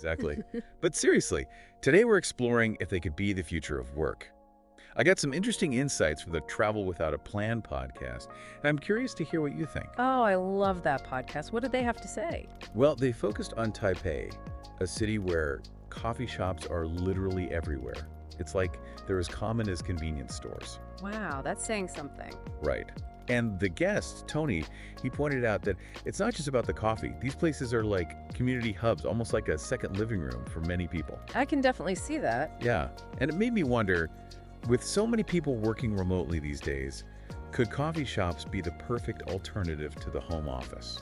Exactly. But seriously, today we're exploring if they could be the future of work. I got some interesting insights from the Travel Without a Plan podcast, and I'm curious to hear what you think. Oh, I love that podcast. What did they have to say? Well, they focused on Taipei, a city where coffee shops are literally everywhere. It's like they're as common as convenience stores. Wow, that's saying something. Right. And the guest, Tony, he pointed out that it's not just about the coffee. These places are like community hubs, almost like a second living room for many people. I can definitely see that. Yeah. And it made me wonder, with so many people working remotely these days, could coffee shops be the perfect alternative to the home office?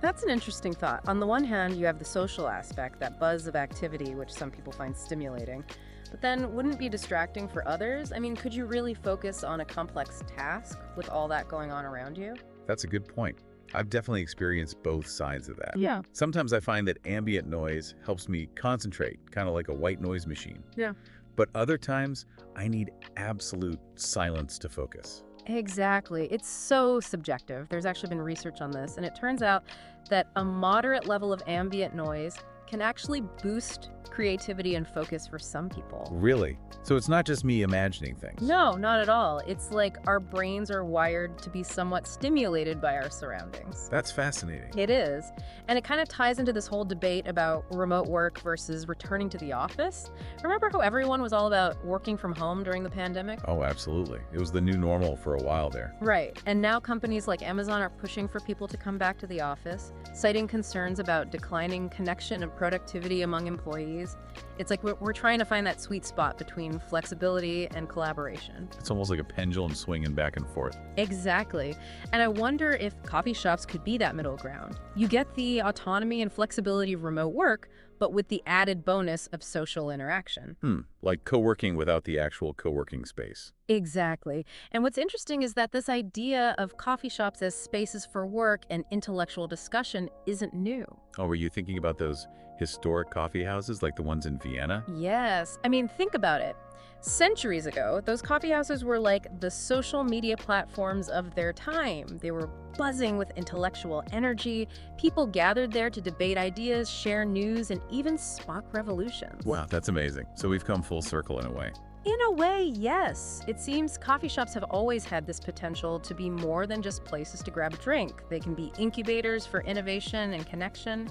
That's an interesting thought. On the one hand, you have the social aspect, that buzz of activity, which some people find stimulating. But then, wouldn't it be distracting for others? I mean, could you really focus on a complex task with all that going on around you? That's a good point. I've definitely experienced both sides of that. Yeah. Sometimes I find that ambient noise helps me concentrate, kind of like a white noise machine. Yeah. But other times, I need absolute silence to focus. Exactly. It's so subjective. There's actually been research on this, and it turns out that a moderate level of ambient noise can actually boost creativity and focus for some people. Really? So it's not just me imagining things? No, not at all. It's like our brains are wired to be somewhat stimulated by our surroundings. That's fascinating. It is. And it kind of ties into this whole debate about remote work versus returning to the office. Remember how everyone was all about working from home during the pandemic? Oh, absolutely. It was the new normal for a while there. Right. And now companies like Amazon are pushing for people to come back to the office, citing concerns about declining connection and productivity among employees. It's like we're trying to find that sweet spot between flexibility and collaboration. It's almost like a pendulum swinging back and forth. Exactly. And I wonder if coffee shops could be that middle ground. You get the autonomy and flexibility of remote work, but with the added bonus of social interaction. Like co-working without the actual co-working space. Exactly. And what's interesting is that this idea of coffee shops as spaces for work and intellectual discussion isn't new. Oh, were you thinking about those historic coffee houses like the ones in Vienna? Yes. I mean, think about it. Centuries ago, those coffee houses were like the social media platforms of their time. They were buzzing with intellectual energy. People gathered there to debate ideas, share news, and even spark revolutions. Wow, that's amazing. So we've come full circle in a way. In a way, yes. It seems coffee shops have always had this potential to be more than just places to grab a drink. They can be incubators for innovation and connection.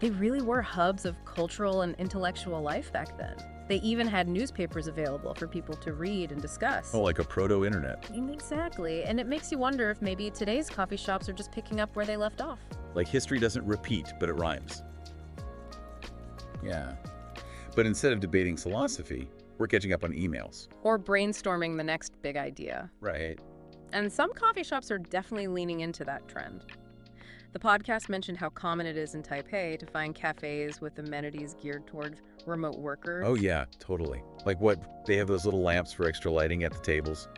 They really were hubs of cultural and intellectual life back then. They even had newspapers available for people to read and discuss. Oh, like a proto-internet. Exactly. And it makes you wonder if maybe today's coffee shops are just picking up where they left off. Like history doesn't repeat, but it rhymes. Yeah. But instead of debating philosophy, we're catching up on emails. Or brainstorming the next big idea. Right. And some coffee shops are definitely leaning into that trend. The podcast mentioned how common it is in Taipei to find cafes with amenities geared toward remote workers. Oh, yeah, totally. Like what? They have those little lamps for extra lighting at the tables?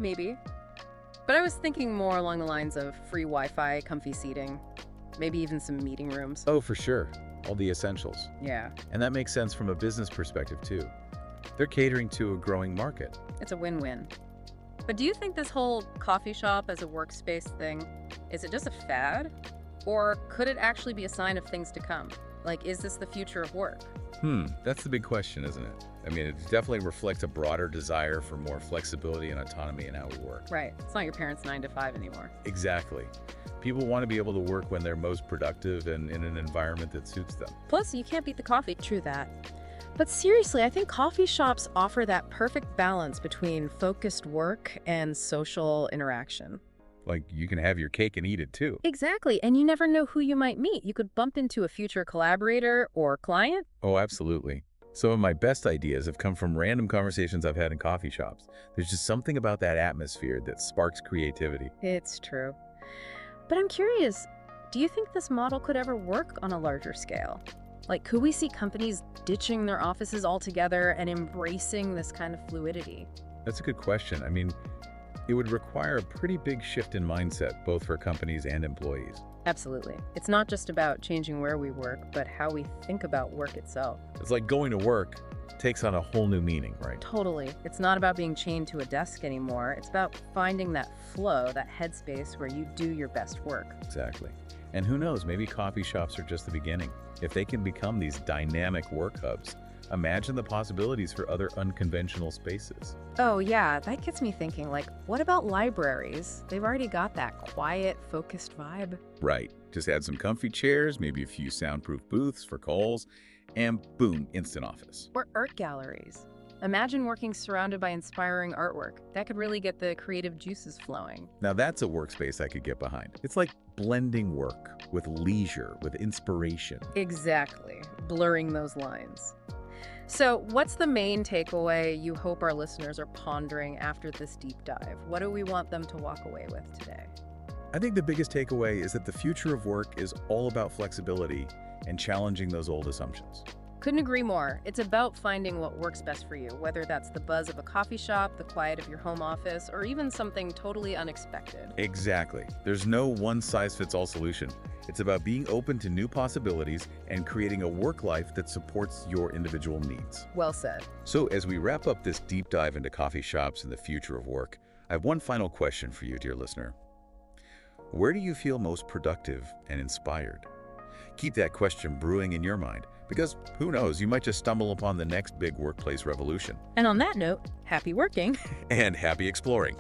Maybe. But I was thinking more along the lines of free Wi-Fi, comfy seating, maybe even some meeting rooms. Oh, for sure. All the essentials. Yeah, And that makes sense from a business perspective, too. They're catering to a growing market. it's a win-win. But do you think this whole coffee shop as a workspace thing, is it just a fad? Or could it actually be a sign of things to come? Like, is this the future of work? That's the big question, isn't it? I mean, it definitely reflects a broader desire for more flexibility and autonomy in how we work. Right. It's not your parents' 9 to 5 anymore. Exactly. People want to be able to work when they're most productive and in an environment that suits them. Plus, you can't beat the coffee. True that. But seriously, I think coffee shops offer that perfect balance between focused work and social interaction. Like, you can have your cake and eat it, too. Exactly. And you never know who you might meet. You could bump into a future collaborator or client. Oh, absolutely. Some of my best ideas have come from random conversations I've had in coffee shops. There's just something about that atmosphere that sparks creativity. It's true. But I'm curious, do you think this model could ever work on a larger scale? Like, could we see companies ditching their offices altogether and embracing this kind of fluidity? That's a good question. I mean, it would require a pretty big shift in mindset, both for companies and employees. Absolutely. It's not just about changing where we work, but how we think about work itself. It's like going to work takes on a whole new meaning, right? Totally. It's not about being chained to a desk anymore. It's about finding that flow, that headspace where you do your best work. Exactly. And who knows, maybe coffee shops are just the beginning. If they can become these dynamic work hubs, imagine the possibilities for other unconventional spaces. Oh yeah, that gets me thinking, like, what about libraries? They've already got that quiet, focused vibe. Right. Just add some comfy chairs, maybe a few soundproof booths for calls, and boom, instant office. Or art galleries. Imagine working surrounded by inspiring artwork. That could really get the creative juices flowing. Now that's a workspace I could get behind. It's like blending work with leisure, with inspiration. Exactly. Blurring those lines. So, what's the main takeaway you hope our listeners are pondering after this deep dive? What do we want them to walk away with today? I think the biggest takeaway is that the future of work is all about flexibility and challenging those old assumptions. Couldn't agree more. It's about finding what works best for you, whether that's the buzz of a coffee shop, the quiet of your home office, or even something totally unexpected. Exactly. There's no one-size-fits-all solution. It's about being open to new possibilities and creating a work life that supports your individual needs. Well said. So as we wrap up this deep dive into coffee shops and the future of work, I have one final question for you, dear listener. Where do you feel most productive and inspired? Keep that question brewing in your mind, because who knows, you might just stumble upon the next big workplace revolution. And on that note, happy working. And happy exploring.